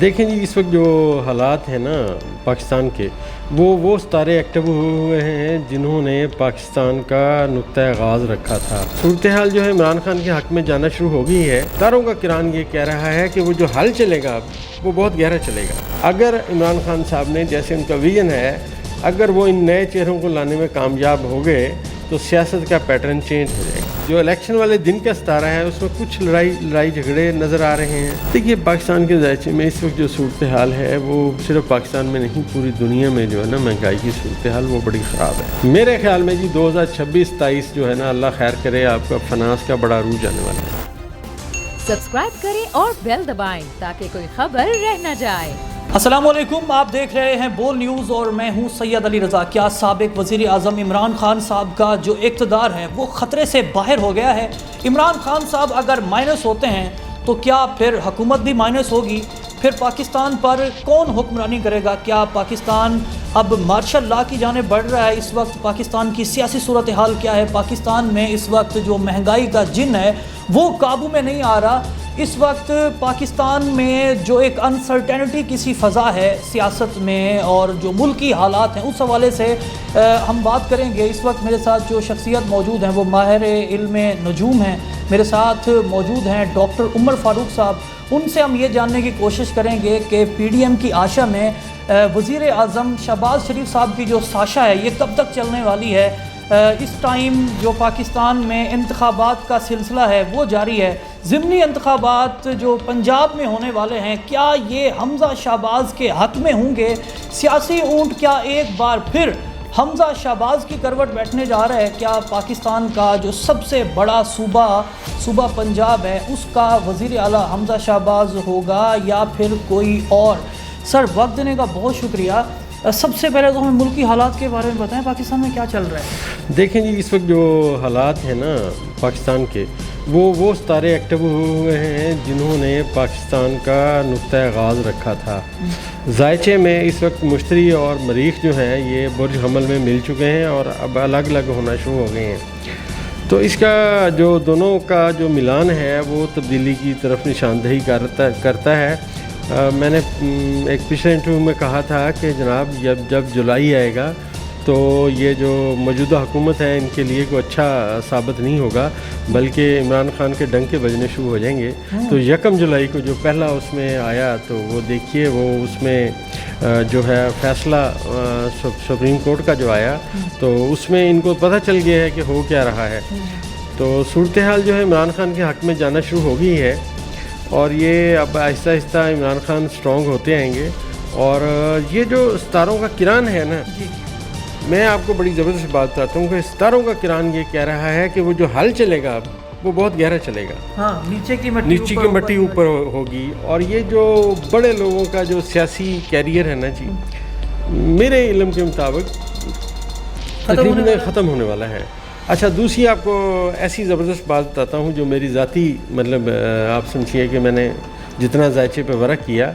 دیکھیں جی، اس وقت جو حالات ہیں نا پاکستان کے، وہ ستارے ایکٹیو ہوئے ہیں جنہوں نے پاکستان کا نقطہ آغاز رکھا تھا۔ صورتحال جو ہے عمران خان کے حق میں جانا شروع ہو گئی ہے۔ ستاروں کا کران یہ کہہ رہا ہے کہ وہ جو حل چلے گا وہ بہت گہرا چلے گا۔ اگر عمران خان صاحب نے جیسے ان کا ویژن ہے، اگر وہ ان نئے چہروں کو لانے میں کامیاب ہو گئے تو سیاست کا پیٹرن چینج ہو جائے گا۔ جو الیکشن والے دن کا ستارہ ہے اس میں کچھ لڑائی جھگڑے نظر آ رہے ہیں۔ دیکھیے، پاکستان کے ذائچے میں اس وقت جو صورتحال ہے وہ صرف پاکستان میں نہیں، پوری دنیا میں جو ہے نا مہنگائی کی صورتحال وہ بڑی خراب ہے۔ میرے خیال میں جی 2026-27 جو ہے نا، اللہ خیر کرے، آپ کا فنانس کا بڑا عروج آنے والا ہے۔ سبسکرائب کریں اور بیل دبائیں تاکہ کوئی خبر رہ نہ جائے۔ السلام علیکم، آپ دیکھ رہے ہیں بول نیوز اور میں ہوں سید علی رضا۔ کیا سابق وزیر اعظم عمران خان صاحب کا جو اقتدار ہے وہ خطرے سے باہر ہو گیا ہے؟ عمران خان صاحب اگر مائنس ہوتے ہیں تو کیا پھر حکومت بھی مائنس ہوگی؟ پھر پاکستان پر کون حکمرانی کرے گا؟ کیا پاکستان اب مارشل لا کی جانب بڑھ رہا ہے؟ اس وقت پاکستان کی سیاسی صورتحال کیا ہے؟ پاکستان میں اس وقت جو مہنگائی کا جن ہے وہ قابو میں نہیں آ رہا۔ اس وقت پاکستان میں جو ایک انسرٹینٹی کی سی فضا ہے سیاست میں اور جو ملکی حالات ہیں اس حوالے سے ہم بات کریں گے۔ اس وقت میرے ساتھ جو شخصیت موجود ہیں وہ ماہر علم نجوم ہیں۔ میرے ساتھ موجود ہیں ڈاکٹر عمر فاروق صاحب۔ ان سے ہم یہ جاننے کی کوشش کریں گے کہ پی ڈی ایم کی آشا میں وزیر اعظم شہباز شریف صاحب کی جو ساشا ہے یہ کب تک چلنے والی ہے؟ اس ٹائم جو پاکستان میں انتخابات کا سلسلہ ہے وہ جاری ہے۔ ضمنی انتخابات جو پنجاب میں ہونے والے ہیں، کیا یہ حمزہ شہباز کے حق میں ہوں گے؟ سیاسی اونٹ کیا ایک بار پھر حمزہ شہباز کی کروٹ بیٹھنے جا رہا ہے؟ کیا پاکستان کا جو سب سے بڑا صوبہ پنجاب ہے اس کا وزیر اعلیٰ حمزہ شہباز ہوگا یا پھر کوئی اور؟ سر، وقت دینے کا بہت شکریہ۔ سب سے پہلے تو ہمیں ملکی حالات کے بارے میں بتائیں، پاکستان میں کیا چل رہا ہے؟ دیکھیں جی، اس وقت جو حالات ہیں نا پاکستان کے، وہ ستارے ایکٹیو ہوئے ہیں جنہوں نے پاکستان کا نقطہ آغاز رکھا تھا۔ ذائچے میں اس وقت مشتری اور مریخ جو ہیں یہ برج حمل میں مل چکے ہیں اور اب الگ الگ ہونا شروع ہو گئے ہیں۔ تو اس کا جو دونوں کا جو ملان ہے وہ تبدیلی کی طرف نشاندہی کرتا ہے۔ میں نے ایک پچھلے انٹرویو میں کہا تھا کہ جناب جب جولائی آئے گا تو یہ جو موجودہ حکومت ہے ان کے لیے کوئی اچھا ثابت نہیں ہوگا، بلکہ عمران خان کے ڈنکے بجنے شروع ہو جائیں گے۔ تو 1 جولائی کو جو پہلا اس میں آیا تو وہ دیکھیے، وہ اس میں جو ہے فیصلہ سپریم کورٹ کا جو آیا تو اس میں ان کو پتہ چل گیا ہے کہ ہو کیا رہا ہے۔ تو صورتحال جو ہے عمران خان کے حق میں جانا شروع ہو گئی ہے اور یہ اب آہستہ آہستہ عمران خان سٹرونگ ہوتے آئیں گے۔ اور یہ جو ستاروں کا کران ہے نا، میں آپ کو بڑی زبردست بات بتاتا ہوں کہ ستاروں کا کران یہ کہہ رہا ہے کہ وہ جو حل چلے گا وہ بہت گہرا چلے گا۔ ہاں، نیچے کی مٹی اوپر ہوگی۔ اور یہ جو بڑے لوگوں کا جو سیاسی کیریئر ہے نا جی، میرے علم کے مطابق تقریباً ختم ہونے والا ہے۔ اچھا، دوسری آپ کو ایسی زبردست بات بتاتا ہوں جو میری ذاتی مطلب آپ سمجھیے کہ میں نے جتنا ذائچے پہ ورق کیا،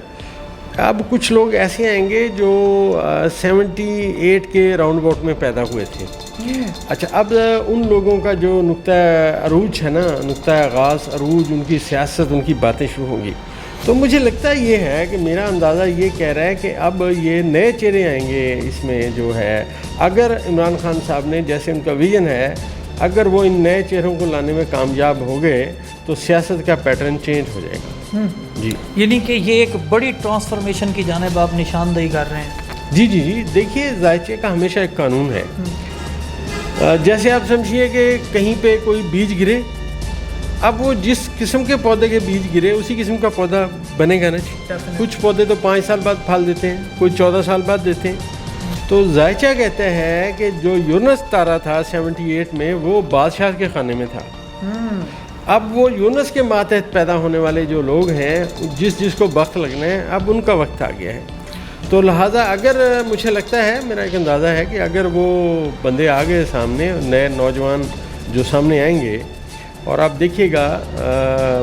اب کچھ لوگ ایسے آئیں گے جو 78 کے راؤنڈ اباؤٹ میں پیدا ہوئے تھے۔ اچھا، اب ان لوگوں کا جو نقطہ عروج ہے نا، نقطہ آغاز عروج، ان کی سیاست، ان کی باتیں شروع ہوں گی۔ تو مجھے لگتا یہ ہے کہ میرا اندازہ یہ کہہ رہا ہے کہ اب یہ نئے چہرے آئیں گے اس میں جو ہے، اگر عمران خان صاحب نے جیسے ان کا ویژن ہے، اگر وہ ان نئے چہروں کو لانے میں کامیاب ہو گئے تو سیاست کا پیٹرن چینج ہو جائے گا۔ جی، یعنی کہ یہ ایک بڑی ٹرانسفارمیشن کی جانب آپ نشاندہی کر رہے ہیں۔ جی، دیکھیے، ذائچے کا ہمیشہ ایک قانون ہے۔ جیسے آپ سمجھیے کہ کہیں پہ کوئی بیج گرے، اب وہ جس قسم کے پودے کے بیج گرے اسی قسم کا پودا بنے گا نا۔ کچھ پودے تو 5 سال بعد پھل دیتے ہیں، کوئی 14 سال بعد دیتے ہیں۔ تو ذائچہ کہتا ہے کہ جو یونس تارہ تھا 78 میں وہ بادشاہ کے خانے میں تھا۔ اب وہ یونس کے ماتحت پیدا ہونے والے جو لوگ ہیں، جس کو وقت لگنا ہے، اب ان کا وقت آ گیا ہے۔ تو لہٰذا اگر مجھے لگتا ہے، میرا ایک اندازہ ہے کہ اگر وہ بندے آ گئے سامنے، نئے نوجوان جو سامنے آئیں گے، اور آپ دیکھیے گا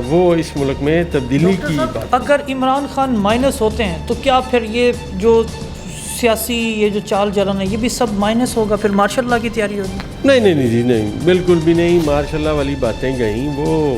وہ اس ملک میں تبدیلی کی بات۔ اگر عمران خان مائنس ہوتے ہیں تو کیا پھر یہ جو سیاسی یہ جو چال چلن ہے یہ بھی سب مائنس ہوگا؟ پھر مارشل اللہ کی تیاری ہوگی؟ نہیں، بالکل بھی نہیں۔ مارشل اللہ والی باتیں گئیں، وہ